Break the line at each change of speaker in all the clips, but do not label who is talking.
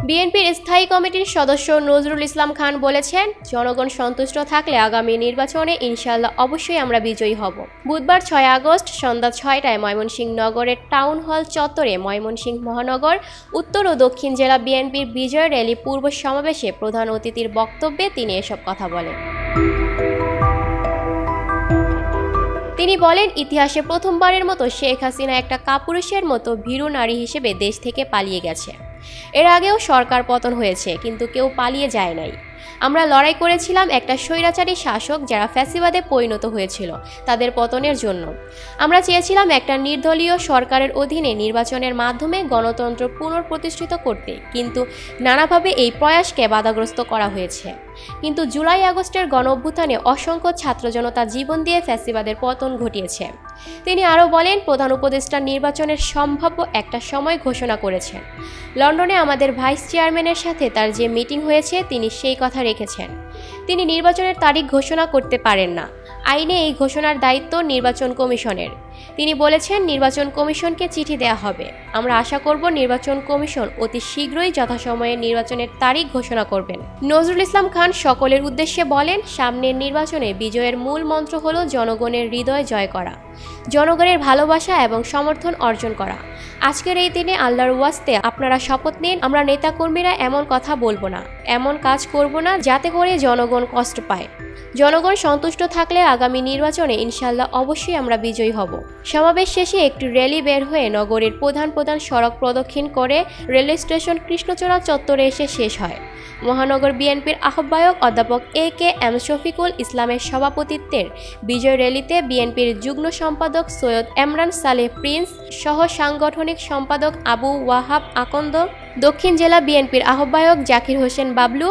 বিএনপির স্থায়ী কমিটির সদস্য নজরুল ইসলাম খান বলেছেন, জনগণ সন্তুষ্ট থাকলে আগামী নির্বাচনে ইনশাআল্লাহ অবশ্যই আমরা বিজয়ী হব। বুধবার 6 আগস্ট সন্ধ্যা 6টায় ময়মনসিংহ নগরের টাউন হল চত্বরে ময়মনসিংহ মহানগর উত্তর ও দক্ষিণ জেলা বিএনপির বিজয় র্যালি পূর্ব সমাবেশে প্রধান অতিথির বক্তব্যে তিনি এসব কথা বলেন। তিনি বলেন, ইতিহাসে প্রথমবারের মতো শেখ হাসিনা একটা কাপুরুষের মতো ভীরু নারী হিসেবে দেশ থেকে পালিয়ে গেছে। এর আগেও সরকার পতন হয়েছে, কিন্তু কেউ পালিয়ে যায় নাই। আমরা লড়াই করেছিলাম একটা স্বৈরাচারী শাসক যারা ফ্যাসিবাদে পরিণত হয়েছিল তাদের পতনের জন্য। আমরা চেয়েছিলাম একটা নির্দলীয় সরকারের অধীনে নির্বাচনের মাধ্যমে গণতন্ত্র পুনঃপ্রতিষ্ঠিত করতে, কিন্তু নানাভাবে এই প্রয়াসকে বাধাগ্রস্ত করা হয়েছে। কিন্তু জুলাই আগস্টের গণঅভ্যুত্থানে অসংখ্য ছাত্র জনতা জীবন দিয়ে ফ্যাসিবাদের পতন ঘটিয়েছে। তিনি আরও বলেন, প্রধান উপদেষ্টা নির্বাচনের সম্ভাব্য একটা সময় ঘোষণা করেছেন। লন্ডনে আমাদের ভাইস চেয়ারম্যানের সাথে তার যে মিটিং হয়েছে তিনি সেই কথা রেখেছেন। তিনি নির্বাচনের তারিখ ঘোষণা করতে পারেন না। আইনে এই ঘোষণার দায়িত্ব নির্বাচন কমিশনের। তিনি বলেছেন, নির্বাচন কমিশনকে চিঠি দেওয়া হবে। আমরা আশা করব নির্বাচন কমিশন অতি শীঘ্রই যথাসময়ে নির্বাচনের তারিখ ঘোষণা করবেন। নজরুল ইসলাম খান সকলের উদ্দেশ্যে বলেন, সামনের নির্বাচনে বিজয়ের মূল মন্ত্র হলো জনগণের হৃদয় জয় করা, জনগণের ভালোবাসা এবং সমর্থন অর্জন করা। আজকের এই দিনে আল্লাহর ওয়াস্তে আপনারা শপথ নিন, আমরা নেতাকর্মীরা এমন কথা বলবো না, এমন কাজ করব না যাতে করে জনগণ কষ্ট পায়। জনগণ সন্তুষ্ট থাকলে আগামী নির্বাচনে ইনশাআল্লাহ অবশ্যই আমরা বিজয়ী হব। সমাবেশ শেষে একটি র্যালি বের হয়ে নগরীর প্রধান সড়ক প্রদক্ষিণ করে রেলওয়ে স্টেশন কৃষ্ণচূড়া চত্বরে এসে শেষ হয়। মহানগর বিএনপির আহ্বায়ক অধ্যাপক এ.কে.এম. শফিকুল ইসলামের সভাপতিত্বের বিজয় র্যালিতে বিএনপির যুগ্ম সম্পাদক সৈয়দ এমরান সালেহ প্রিন্স সহ সাংগঠনিক সম্পাদক আবু ওয়াহাব আকন্দ, দক্ষিণ জেলা বিএনপির আহ্বায়ক জাকির হোসেন বাবলু,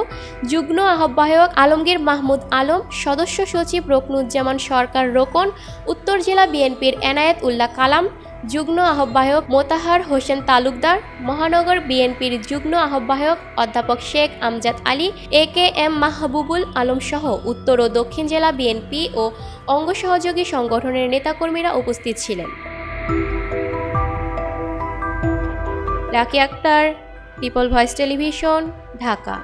যুগ্ম আহ্বায়ক আলমগীর মাহমুদ আলম, সদস্য সচিব রকনুজ্জামান সরকার রোকন, উত্তর জেলা বিএনপির এনায়েত উল্লাহ কালাম, যুগ্ম আহ্বায়ক মোতাহার হোসেন তালুকদার, মহানগর বিএনপির যুগ্ম আহ্বায়ক অধ্যাপক শেখ আমজাদ আলী, এ.কে.এম. মাহবুবুল আলম সহ উত্তর ও দক্ষিণ জেলা বিএনপি ও অঙ্গ সহযোগী সংগঠনের নেতাকর্মীরা উপস্থিত ছিলেন। Lucky Akter, people voice television, Dhaka.